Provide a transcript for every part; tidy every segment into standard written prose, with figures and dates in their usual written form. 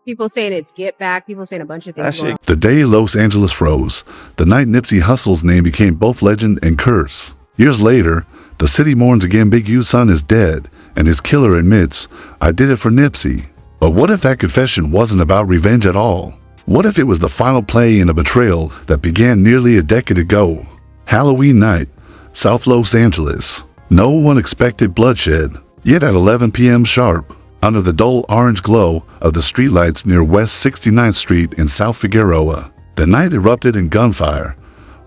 People saying it's get back. People saying a bunch of things. The day Los Angeles froze, the night Nipsey Hussle's name became both legend and curse. Years later, the city mourns again. Big U's son is dead, and his killer admits, "I did it for Nipsey." But what if that confession wasn't about revenge at all? What if it was the final play in a betrayal that began nearly a decade ago? Halloween night, South Los Angeles. No one expected bloodshed, yet at 11 p.m. sharp, under the dull orange glow of the streetlights near West 69th Street in South Figueroa, the night erupted in gunfire.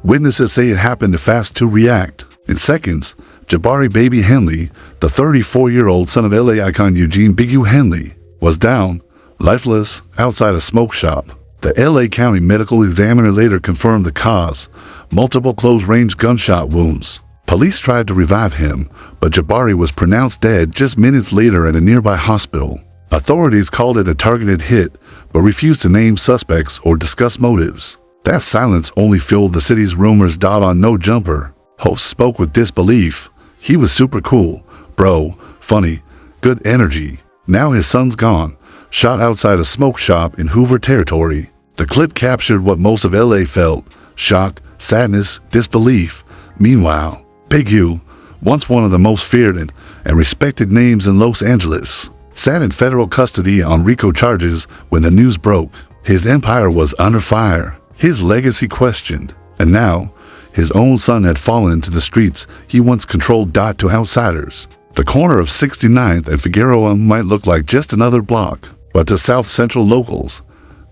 Witnesses say it happened fast to react. In seconds, Jabari Baby Henley, the 34-year-old son of LA icon Eugene Big U Henley, was down, lifeless, outside a smoke shop. The LA County Medical Examiner later confirmed the cause: multiple close-range gunshot wounds. Police tried to revive him, but Jabari was pronounced dead just minutes later at a nearby hospital. Authorities called it a targeted hit, but refused to name suspects or discuss motives. That silence only fueled the city's rumors. On No Jumper, host spoke with disbelief. He was super cool, bro, funny, good energy. Now his son's gone, shot outside a smoke shop in Hoover territory. The clip captured what most of LA felt: shock, sadness, disbelief. Meanwhile, Big U, once one of the most feared and respected names in Los Angeles, sat in federal custody on RICO charges when the news broke. His empire was under fire, his legacy questioned, and now his own son had fallen to the streets he once controlled. To outsiders, the corner of 69th and Figueroa might look like just another block, but to South Central locals,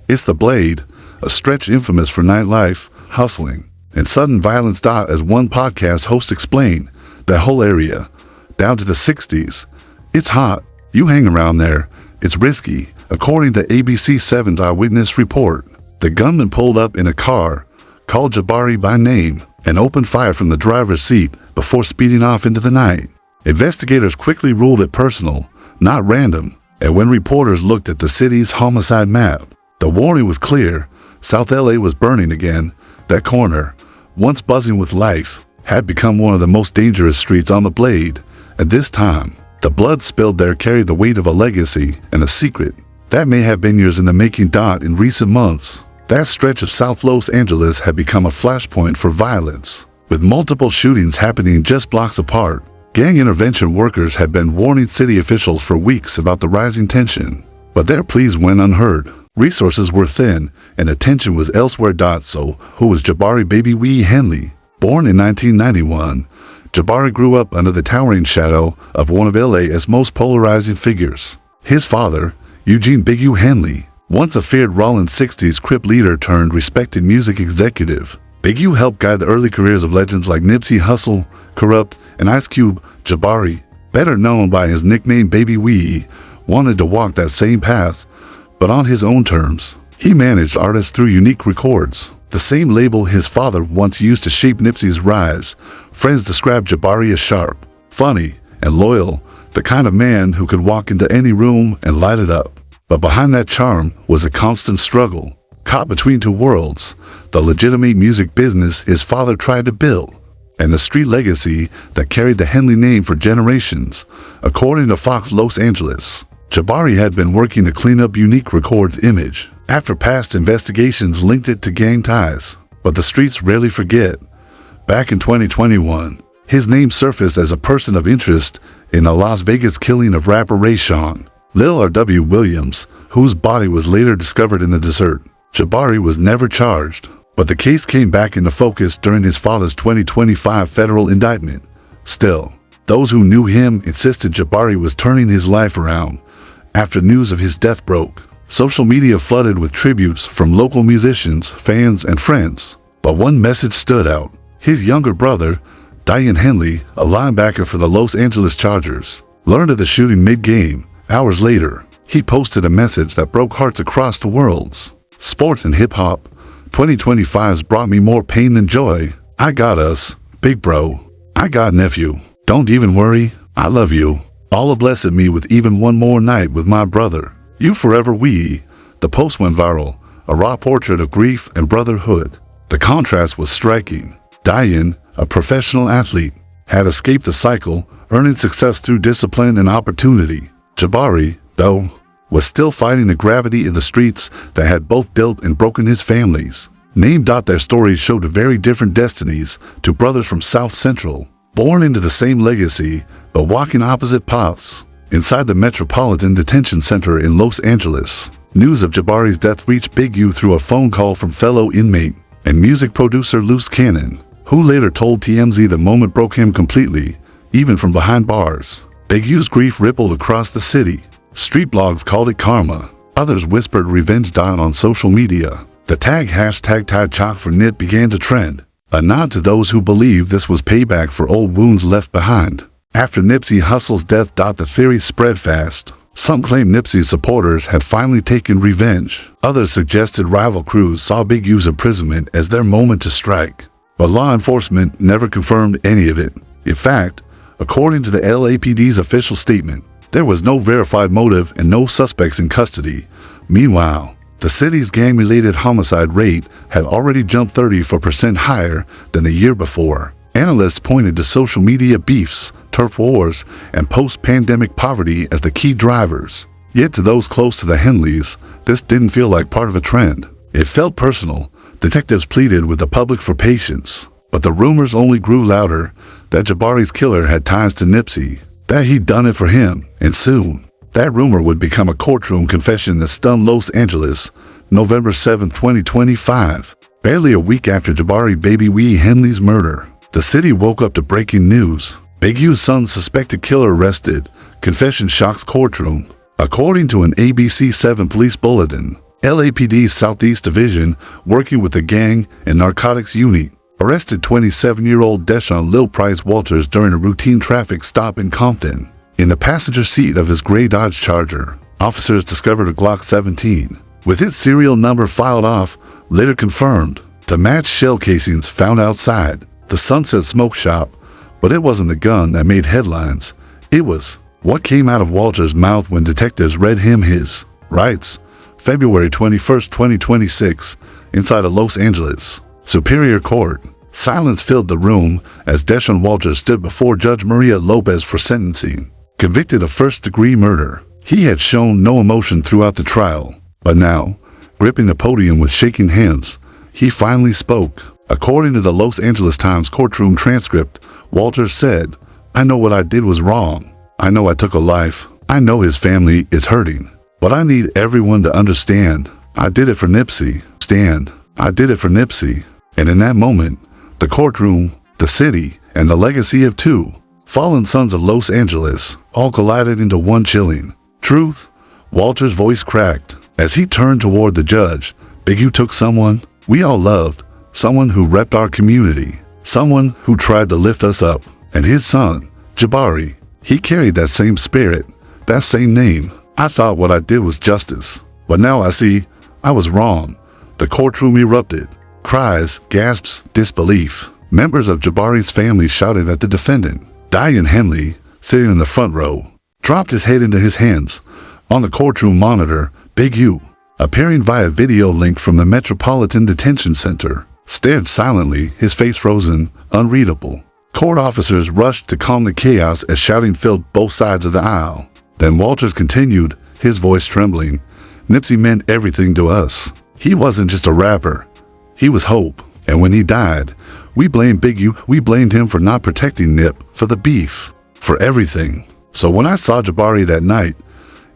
it's the Blade, a stretch infamous for nightlife, hustling, and sudden violence. As one podcast host explained, that whole area, down to the 60s, it's hot. You hang around there, it's risky. According to ABC 7's eyewitness report, the gunman pulled up in a car, called Jabari by name, and opened fire from the driver's seat before speeding off into the night. Investigators quickly ruled it personal, not random, and when reporters looked at the city's homicide map, the warning was clear. South LA was burning again. That corner, once buzzing with life, had become one of the most dangerous streets on the Blade, and this time, the blood spilled there carried the weight of a legacy and a secret that may have been years in the making. In recent months, that stretch of South Los Angeles had become a flashpoint for violence, with multiple shootings happening just blocks apart. Gang intervention workers had been warning city officials for weeks about the rising tension, but their pleas went unheard. Resources were thin, and attention was elsewhere. So, who was Jabari Baby Wee Henley? Born in 1991, Jabari grew up under the towering shadow of one of LA's most polarizing figures. His father, Eugene Big U Henley, once a feared Rollins 60s Crip leader turned respected music executive. Big U helped guide the early careers of legends like Nipsey Hussle, Corrupt, and Ice Cube. Jabari, better known by his nickname Baby Wee, wanted to walk that same path, but on his own terms. He managed artists through Unique Records, the same label his father once used to shape Nipsey's rise. Friends described Jabari as sharp, funny, and loyal, the kind of man who could walk into any room and light it up. But behind that charm was a constant struggle. Caught between two worlds, the legitimate music business his father tried to build, and the street legacy that carried the Henley name for generations. According to Fox Los Angeles, Jabari had been working to clean up Unique Records' image after past investigations linked it to gang ties. But the streets rarely forget. Back in 2021, his name surfaced as a person of interest in the Las Vegas killing of rapper Rayshawn Lil R.W. Williams, whose body was later discovered in the desert. Jabari was never charged, but the case came back into focus during his father's 2025 federal indictment. Still, those who knew him insisted Jabari was turning his life around. After news of his death broke, social media flooded with tributes from local musicians, fans, and friends. But one message stood out. His younger brother, Diane Henley, a linebacker for the Los Angeles Chargers, learned of the shooting mid-game. Hours later, he posted a message that broke hearts across the worlds. Sports and hip-hop, 2025's brought me more pain than joy. I got us, big bro. I got nephew. Don't even worry, I love you. Allah blessed me with even one more night with my brother. You forever we. The post went viral, a raw portrait of grief and brotherhood. The contrast was striking. Diane, a professional athlete, had escaped the cycle, earning success through discipline and opportunity. Jabari, though, was still fighting the gravity of the streets that had both built and broken his families. Their stories showed very different destinies to brothers from South Central, born into the same legacy, but walking opposite paths. Inside the Metropolitan Detention Center in Los Angeles, news of Jabari's death reached Big U through a phone call from fellow inmate and music producer Loose Cannon, who later told TMZ the moment broke him completely, even from behind bars. Big U's grief rippled across the city. Street blogs called it karma. Others whispered revenge died on social media. The tag hashtag Tide Chalk for Nip began to trend, a nod to those who believed this was payback for old wounds left behind. After Nipsey Hussle's death, the theory spread fast. Some claimed Nipsey's supporters had finally taken revenge. Others suggested rival crews saw Big U's imprisonment as their moment to strike. But law enforcement never confirmed any of it. In fact, according to the LAPD's official statement, there was no verified motive and no suspects in custody. Meanwhile, the city's gang-related homicide rate had already jumped 34% higher than the year before. Analysts pointed to social media beefs, turf wars, and post-pandemic poverty as the key drivers. Yet to those close to the Henleys, this didn't feel like part of a trend. It felt personal. Detectives pleaded with the public for patience. But the rumors only grew louder that Jabari's killer had ties to Nipsey, that he'd done it for him, and soon, that rumor would become a courtroom confession that stunned Los Angeles, November 7, 2025. Barely a week after Jabari Baby Wee Henley's murder, the city woke up to breaking news. Big U's son's suspected killer arrested. Confession shocks courtroom. According to an ABC 7 police bulletin, LAPD's Southeast Division, working with the gang and narcotics unit, arrested 27-year-old Deshaun Lil Price Walters during a routine traffic stop in Compton. In the passenger seat of his gray Dodge Charger, officers discovered a Glock 17, with its serial number filed off, later confirmed, to match shell casings found outside the Sunset Smoke Shop. But it wasn't the gun that made headlines. It was what came out of Walters' mouth when detectives read him his rights. February 21, 2026, inside a Los Angeles Superior Court. Silence filled the room as Deshaun Walters stood before Judge Maria Lopez for sentencing. Convicted of first-degree murder, he had shown no emotion throughout the trial. But now, gripping the podium with shaking hands, he finally spoke. According to the Los Angeles Times courtroom transcript, Walters said, "I know what I did was wrong. I know I took a life. I know his family is hurting. But I need everyone to understand. I did it for Nipsey. I did it for Nipsey." And in that moment, the courtroom, the city, and the legacy of two fallen sons of Los Angeles all collided into one chilling truth. Walter's voice cracked. As he turned toward the judge, Big U took someone we all loved, someone who repped our community, someone who tried to lift us up, and his son, Jabari, he carried that same spirit, that same name. I thought what I did was justice, but now I see I was wrong. The courtroom erupted. Cries, gasps, disbelief. Members of Jabari's family shouted at the defendant. Diane Henley, sitting in the front row, dropped his head into his hands. On the courtroom monitor, Big U, appearing via video link from the Metropolitan Detention Center, stared silently, his face frozen, unreadable. Court officers rushed to calm the chaos as shouting filled both sides of the aisle. Then Walters continued, his voice trembling. "Nipsey meant everything to us. He wasn't just a rapper. He was hope. And when he died, we blamed Big U. We blamed him for not protecting Nip, for the beef, for everything. So when I saw Jabari that night,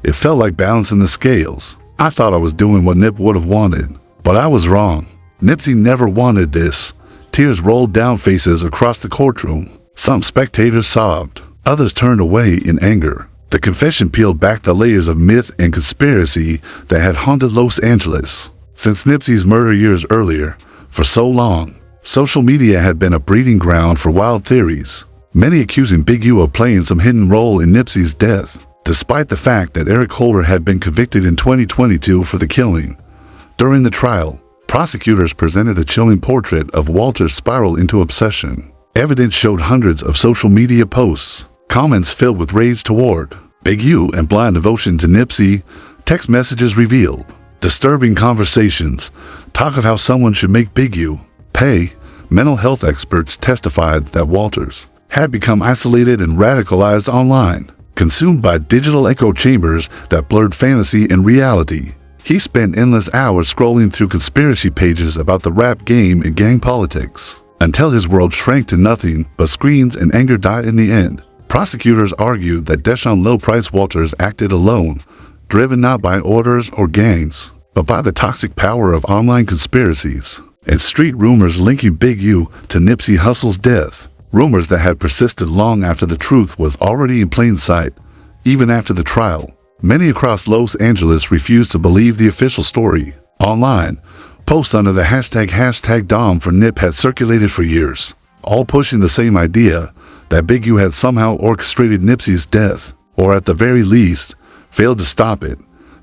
it felt like balancing the scales. I thought I was doing what Nip would have wanted, but I was wrong. Nipsey never wanted this." Tears rolled down faces across the courtroom. Some spectators sobbed. Others turned away in anger. The confession peeled back the layers of myth and conspiracy that had haunted Los Angeles. Since Nipsey's murder years earlier, for so long, social media had been a breeding ground for wild theories, many accusing Big U of playing some hidden role in Nipsey's death, despite the fact that Eric Holder had been convicted in 2022 for the killing. During the trial, prosecutors presented a chilling portrait of Walter's spiral into obsession. Evidence showed hundreds of social media posts, comments filled with rage toward Big U and blind devotion to Nipsey. Text messages revealed disturbing conversations, talk of how someone should make Big U pay. Mental health experts testified that Walters had become isolated and radicalized online, consumed by digital echo chambers that blurred fantasy and reality. He spent endless hours scrolling through conspiracy pages about the rap game and gang politics, until his world shrank to nothing but screens and anger died in the end. Prosecutors argued that Deshaun Low Price Walters acted alone, driven not by orders or gangs, but by the toxic power of online conspiracies and street rumors linking Big U to Nipsey Hussle's death. Rumors that had persisted long after the truth was already in plain sight. Even after the trial, many across Los Angeles refused to believe the official story. Online, posts under the hashtag Dom for Nip had circulated for years, all pushing the same idea that Big U had somehow orchestrated Nipsey's death, or at the very least, failed to stop it.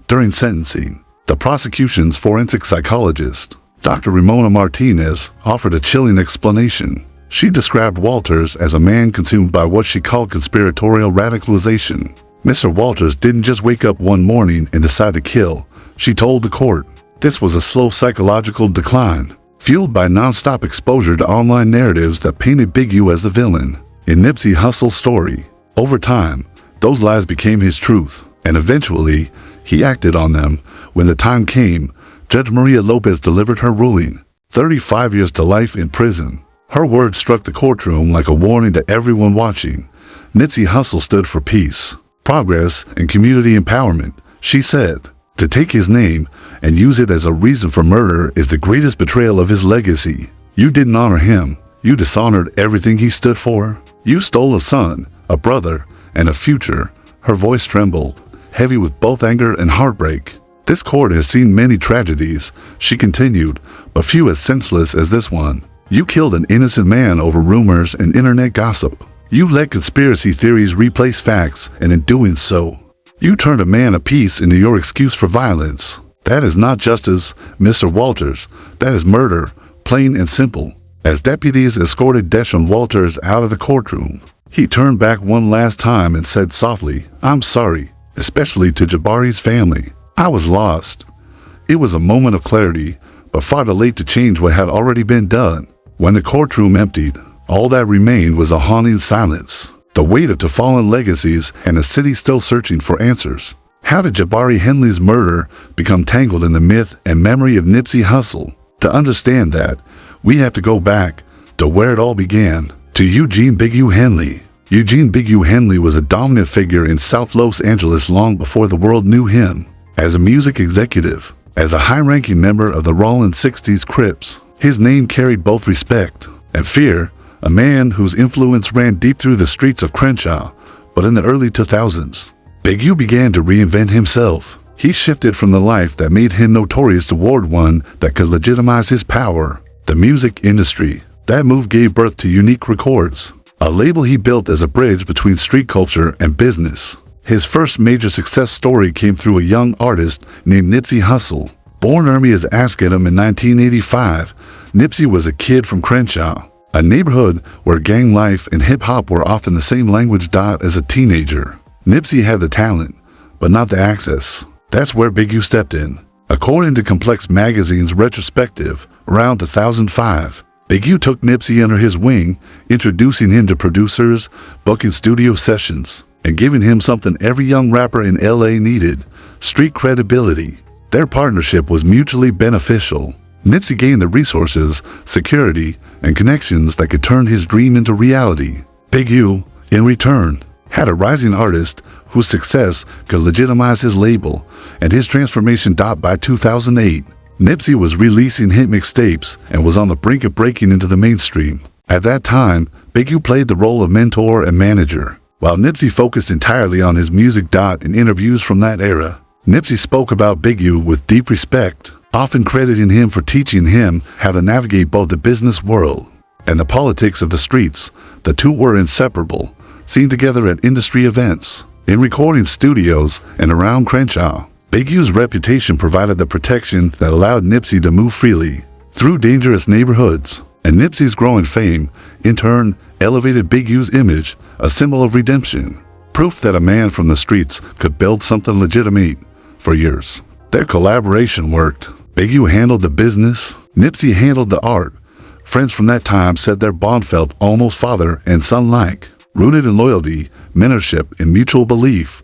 During sentencing, the prosecution's forensic psychologist, Dr. Ramona Martinez, offered a chilling explanation. She described Walters as a man consumed by what she called conspiratorial radicalization. Mr. Walters didn't just wake up one morning and decide to kill, she told the court. This was a slow psychological decline, fueled by non-stop exposure to online narratives that painted Big U as the villain in Nipsey Hussle's story. Over time, those lies became his truth, and eventually, he acted on them. When the time came, Judge Maria Lopez delivered her ruling, 35 years to life in prison. Her words struck the courtroom like a warning to everyone watching. Nipsey Hussle stood for peace, progress, and community empowerment. She said, "To take his name and use it as a reason for murder is the greatest betrayal of his legacy. You didn't honor him. You dishonored everything he stood for. You stole a son, a brother, and a future." Her voice trembled, heavy with both anger and heartbreak. "This court has seen many tragedies," she continued, "but few as senseless as this one. You killed an innocent man over rumors and internet gossip. You let conspiracy theories replace facts, and in doing so, you turned a man of peace into your excuse for violence. That is not justice, Mr. Walters. That is murder, plain and simple." As deputies escorted Deshaun Walters out of the courtroom, he turned back one last time and said softly, "I'm sorry, especially to Jabari's family. I was lost." It was a moment of clarity, but far too late to change what had already been done. When the courtroom emptied, all that remained was a haunting silence, the weight of fallen legacies, and a city still searching for answers. How did Jabari Henley's murder become tangled in the myth and memory of Nipsey Hussle? To understand that, we have to go back to where it all began, to Eugene Big U Henley. Eugene Big U Henley was a dominant figure in South Los Angeles long before the world knew him. As a music executive, as a high-ranking member of the Rollin' 60s Crips, his name carried both respect and fear, a man whose influence ran deep through the streets of Crenshaw. But in the early 2000s, Big U began to reinvent himself. He shifted from the life that made him notorious toward one that could legitimize his power, the music industry. That move gave birth to Unique Records, a label he built as a bridge between street culture and business. His first major success story came through a young artist named Nipsey Hussle. Born early as Askedham in 1985, Nipsey was a kid from Crenshaw, a neighborhood where gang life and hip-hop were often the same language dot as a teenager. Nipsey had the talent, but not the access. That's where Big U stepped in. According to Complex Magazine's retrospective, around 2005, Big U took Nipsey under his wing, introducing him to producers, booking studio sessions, and giving him something every young rapper in LA needed: street credibility. Their partnership was mutually beneficial. Nipsey gained the resources, security, and connections that could turn his dream into reality. Big U, in return, had a rising artist whose success could legitimize his label and his transformation. By 2008, Nipsey was releasing hit mixtapes and was on the brink of breaking into the mainstream. At that time, Big U played the role of mentor and manager, while Nipsey focused entirely on his music. In interviews from that era, Nipsey spoke about Big U with deep respect, often crediting him for teaching him how to navigate both the business world and the politics of the streets. The two were inseparable, seen together at industry events, in recording studios, and around Crenshaw. Big U's reputation provided the protection that allowed Nipsey to move freely through dangerous neighborhoods, and Nipsey's growing fame, in turn, elevated Big U's image, a symbol of redemption, proof that a man from the streets could build something legitimate. For years, their collaboration worked. Big U handled the business, Nipsey handled the art. Friends from that time said their bond felt almost father and son-like. Rooted in loyalty, mentorship, and mutual belief.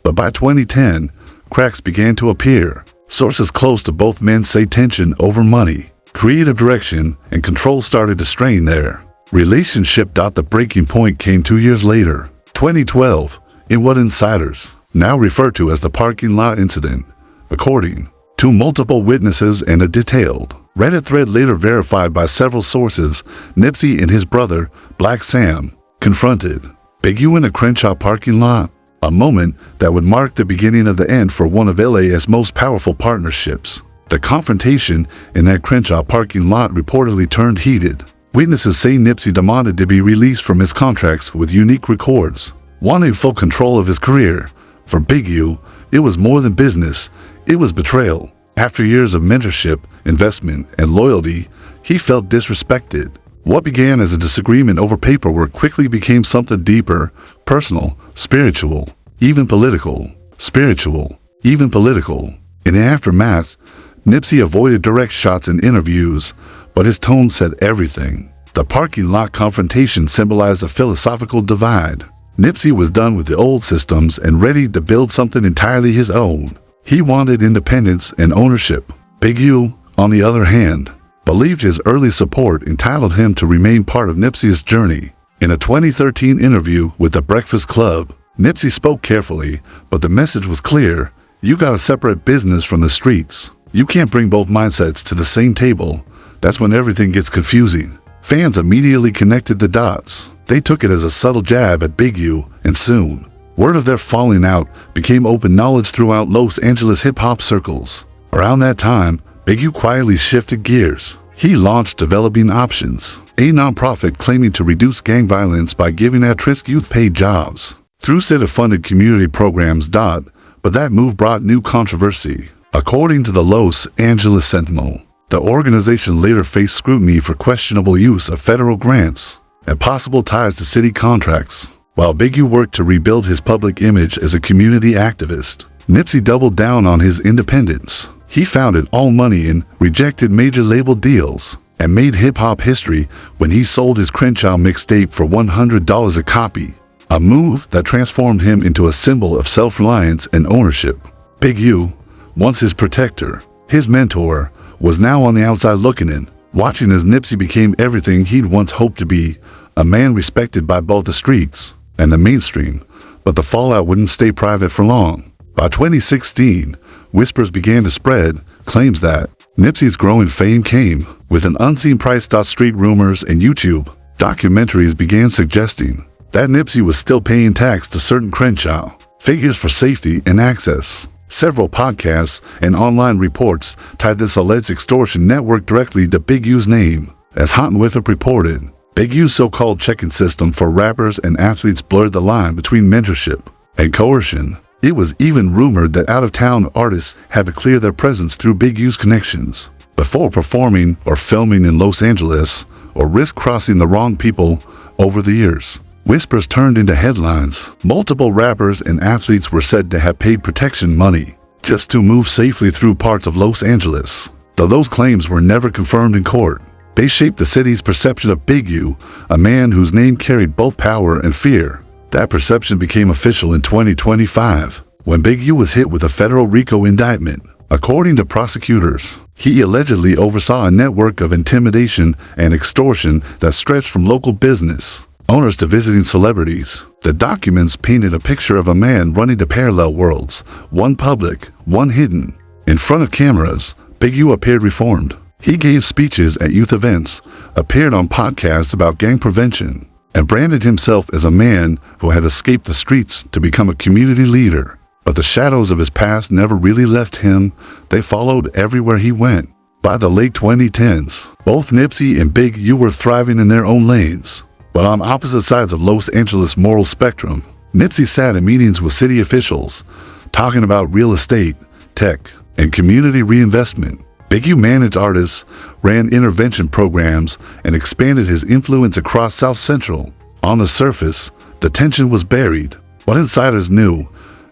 But by 2010, cracks began to appear. Sources close to both men say tension over money, creative direction, and control started to strain their relationship. The breaking point came 2 years later, 2012, in what insiders now refer to as the parking lot incident. According to multiple witnesses and a detailed Reddit thread later verified by several sources, Nipsey and his brother, Black Sam, confronted Big U in a Crenshaw parking lot, a moment that would mark the beginning of the end for one of LA's most powerful partnerships. The confrontation in that Crenshaw parking lot reportedly turned heated. Witnesses say Nipsey demanded to be released from his contracts with Unique Records, wanting full control of his career. For Big U, it was more than business, it was betrayal. After years of mentorship, investment, and loyalty, he felt disrespected. What began as a disagreement over paperwork quickly became something deeper, personal, spiritual, even political. In the aftermath, Nipsey avoided direct shots in interviews, but his tone said everything. The parking lot confrontation symbolized a philosophical divide. Nipsey was done with the old systems and ready to build something entirely his own. He wanted independence and ownership. Big U, on the other hand, believed his early support entitled him to remain part of Nipsey's journey. In a 2013 interview with The Breakfast Club, Nipsey spoke carefully, but the message was clear: you gotta separate business from the streets. You can't bring both mindsets to the same table. That's when everything gets confusing. Fans immediately connected the dots. They took it as a subtle jab at Big U, and soon, word of their falling out became open knowledge throughout Los Angeles hip-hop circles. Around that time, Big U quietly shifted gears. He launched Developing Options, a nonprofit claiming to reduce gang violence by giving at-risk youth paid jobs through city-funded community programs. But that move brought new controversy. According to the Los Angeles Sentinel, the organization later faced scrutiny for questionable use of federal grants and possible ties to city contracts. While Big U worked to rebuild his public image as a community activist, Nipsey doubled down on his independence. He founded All Money and rejected major label deals, and made hip-hop history when he sold his Crenshaw mixtape for $100 a copy, a move that transformed him into a symbol of self-reliance and ownership. Big U, once his protector, his mentor, was now on the outside looking in, watching as Nipsey became everything he'd once hoped to be, a man respected by both the streets and the mainstream. But the fallout wouldn't stay private for long. By 2016, whispers began to spread, claims that Nipsey's growing fame came with an unseen price. Street rumors and YouTube documentaries began suggesting that Nipsey was still paying tax to certain Crenshaw figures for safety and access. Several podcasts and online reports tied this alleged extortion network directly to Big U's name. As Hot and Whiffip reported, Big U's so-called checking system for rappers and athletes blurred the line between mentorship and coercion. It was even rumored that out-of-town artists had to clear their presence through Big U's connections before performing or filming in Los Angeles, or risk crossing the wrong people. Over the years, whispers turned into headlines. Multiple rappers and athletes were said to have paid protection money just to move safely through parts of Los Angeles. Though those claims were never confirmed in court, they shaped the city's perception of Big U, a man whose name carried both power and fear. That perception became official in 2025, when Big U was hit with a federal RICO indictment. According to prosecutors, he allegedly oversaw a network of intimidation and extortion that stretched from local business owners to visiting celebrities. The documents painted a picture of a man running to parallel worlds, one public, one hidden. In front of cameras, Big U appeared reformed. He gave speeches at youth events, appeared on podcasts about gang prevention, and branded himself as a man who had escaped the streets to become a community leader. But the shadows of his past never really left him. They followed everywhere he went. By the late 2010s, both Nipsey and Big U were thriving in their own lanes. But on opposite sides of Los Angeles' moral spectrum, Nipsey sat in meetings with city officials, talking about real estate, tech, and community reinvestment. Big U managed artists, ran intervention programs, and expanded his influence across South Central. On the surface, the tension was buried. What insiders knew,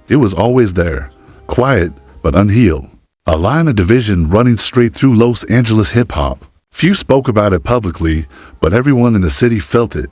it was always there, quiet but unhealed. A line of division running straight through Los Angeles hip-hop. Few spoke about it publicly, but everyone in the city felt it.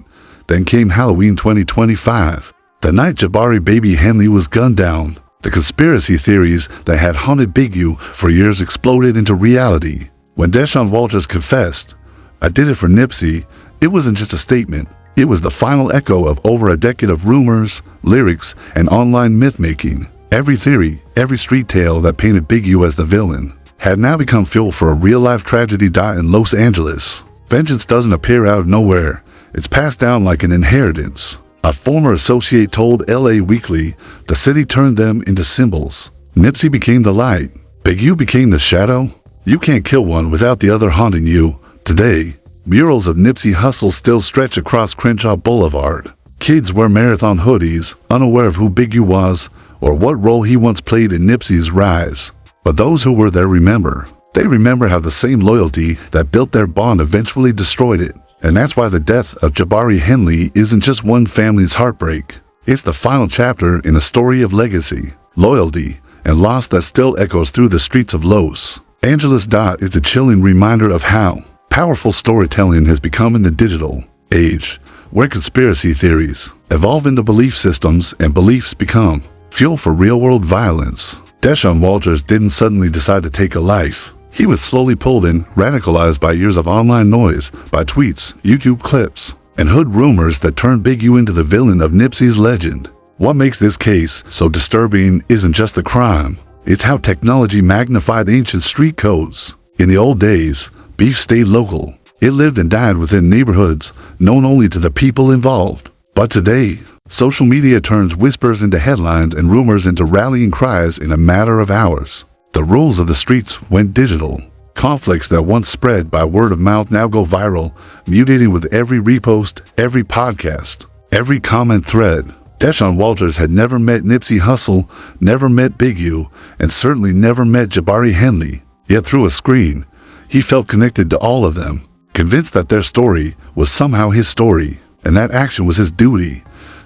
Then came Halloween 2025. The night Jabari Baby Henley was gunned down, the conspiracy theories that had haunted Big U for years exploded into reality. When Deshaun Walters confessed, "I did it for Nipsey," it wasn't just a statement. It was the final echo of over a decade of rumors, lyrics, and online myth-making. Every theory, every street tale that painted Big U as the villain had now become fuel for a real-life tragedy in Los Angeles. Vengeance doesn't appear out of nowhere. It's passed down like an inheritance. A former associate told LA Weekly the city turned them into symbols. Nipsey became the light. Big U became the shadow. You can't kill one without the other haunting you. Today, murals of Nipsey Hussle still stretch across Crenshaw Boulevard. Kids wear marathon hoodies, unaware of who Big U was or what role he once played in Nipsey's rise. But those who were there remember. They remember how the same loyalty that built their bond eventually destroyed it. And that's why the death of Jabari Henley isn't just one family's heartbreak. It's the final chapter in a story of legacy, loyalty, and loss that still echoes through the streets of Los Angeles. Is a chilling reminder of how powerful storytelling has become in the digital age, where conspiracy theories evolve into belief systems and beliefs become fuel for real-world violence. Deshaun Walters didn't suddenly decide to take a life. He was slowly pulled in, radicalized by years of online noise, by tweets, YouTube clips, and hood rumors that turned Big U into the villain of Nipsey's legend. What makes this case so disturbing isn't just the crime, it's how technology magnified ancient street codes. In the old days, beef stayed local. It lived and died within neighborhoods known only to the people involved. But today, social media turns whispers into headlines and rumors into rallying cries in a matter of hours. The rules of the streets went digital. Conflicts that once spread by word of mouth now go viral, mutating with every repost, every podcast, every comment thread. Deshaun Walters had never met Nipsey Hussle, never met Big U, and certainly never met Jabari Henley. Yet through a screen, he felt connected to all of them, convinced that their story was somehow his story, and that action was his duty.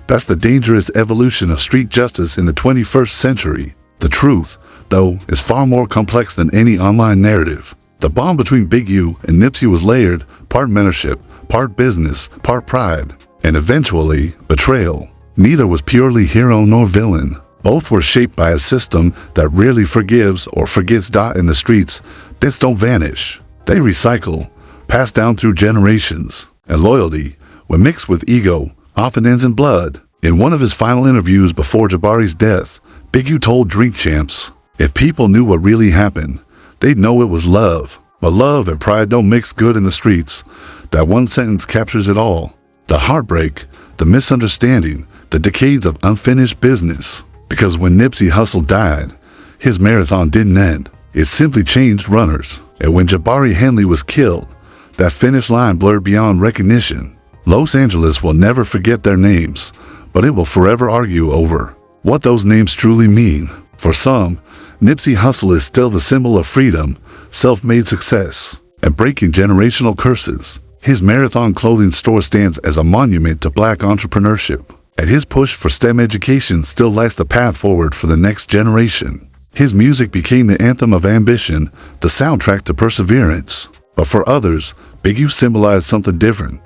That's the dangerous evolution of street justice in the 21st century. The truth, though, is far more complex than any online narrative. The bond between Big U and Nipsey was layered, part mentorship, part business, part pride, and eventually betrayal. Neither was purely hero nor villain. Both were shaped by a system that rarely forgives or forgets. In the streets, debts don't vanish. They recycle, pass down through generations. And loyalty, when mixed with ego, often ends in blood. In one of his final interviews before Jabari's death, Big U told Drink Champs, "If people knew what really happened, they'd know it was love. But love and pride don't mix good in the streets." That one sentence captures it all. The heartbreak, the misunderstanding, the decades of unfinished business. Because when Nipsey Hussle died, his marathon didn't end. It simply changed runners. And when Jabari Henley was killed, that finish line blurred beyond recognition. Los Angeles will never forget their names, but it will forever argue over what those names truly mean. For some, Nipsey Hussle is still the symbol of freedom, self-made success, and breaking generational curses. His marathon clothing store stands as a monument to Black entrepreneurship, and his push for STEM education still lights the path forward for the next generation. His music became the anthem of ambition, the soundtrack to perseverance. But for others, Big U symbolized something different.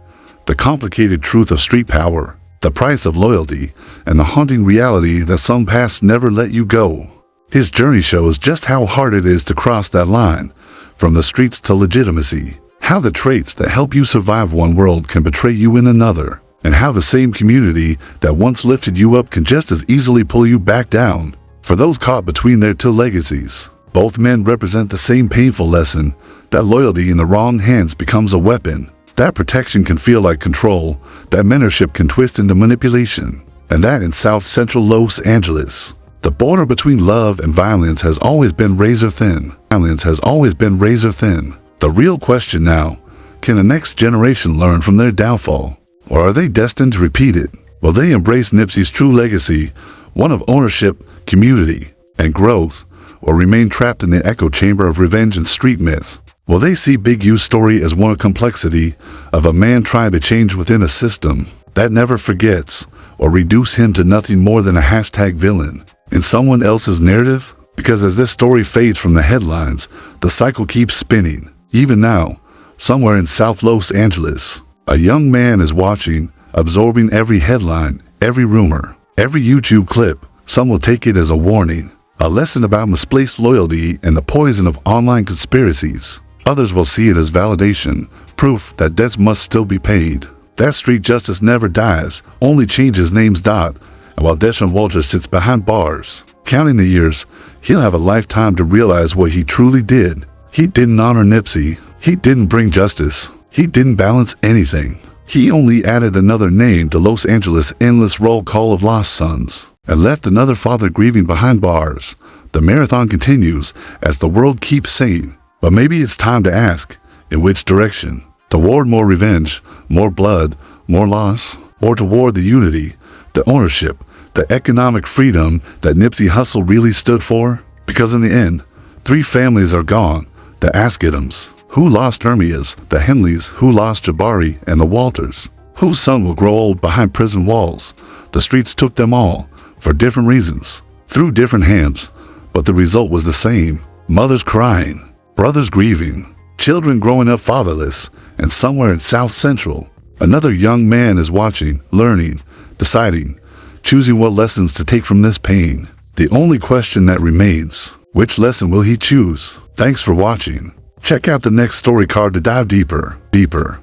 The complicated truth of street power, the price of loyalty, and the haunting reality that some paths never let you go. His journey shows just how hard it is to cross that line, from the streets to legitimacy. How the traits that help you survive one world can betray you in another, and how the same community that once lifted you up can just as easily pull you back down. For those caught between their two legacies, both men represent the same painful lesson, that loyalty in the wrong hands becomes a weapon. That protection can feel like control, that mentorship can twist into manipulation, and that in South Central Los Angeles, the border between love and violence has always been razor thin. The real question now, can the next generation learn from their downfall? Or are they destined to repeat it? Will they embrace Nipsey's true legacy, one of ownership, community, and growth, or remain trapped in the echo chamber of revenge and street myth? Will they see Big U's story as one of complexity, of a man trying to change within a system that never forgets, or reduce him to nothing more than a hashtag villain in someone else's narrative? Because as this story fades from the headlines, the cycle keeps spinning. Even now, somewhere in South Los Angeles, a young man is watching, absorbing every headline, every rumor, Every YouTube clip, some will take it as a warning, a lesson about misplaced loyalty and the poison of online conspiracies. Others will see it as validation, proof that debts must still be paid. That street justice never dies, only changes names. And while Deshaun Walter sits behind bars, counting the years, he'll have a lifetime to realize what he truly did. He didn't honor Nipsey. He didn't bring justice. He didn't balance anything. He only added another name to Los Angeles' endless roll call of lost sons, and left another father grieving behind bars. The marathon continues as the world keeps saying, but maybe it's time to ask, in which direction? Toward more revenge, more blood, more loss, or toward the unity, the ownership, the economic freedom that Nipsey Hussle really stood for? Because in the end, 3 families are gone. The Askidums, who lost Hermias, the Henleys, who lost Jabari, and the Walters, whose son will grow old behind prison walls. The streets took them all, for different reasons, through different hands, but the result was the same. Mothers crying, brothers grieving, children growing up fatherless, and somewhere in South Central, another young man is watching, learning, deciding, choosing what lessons to take from this pain. The only question that remains, which lesson will he choose? Thanks for watching. Check out the next story card to dive deeper.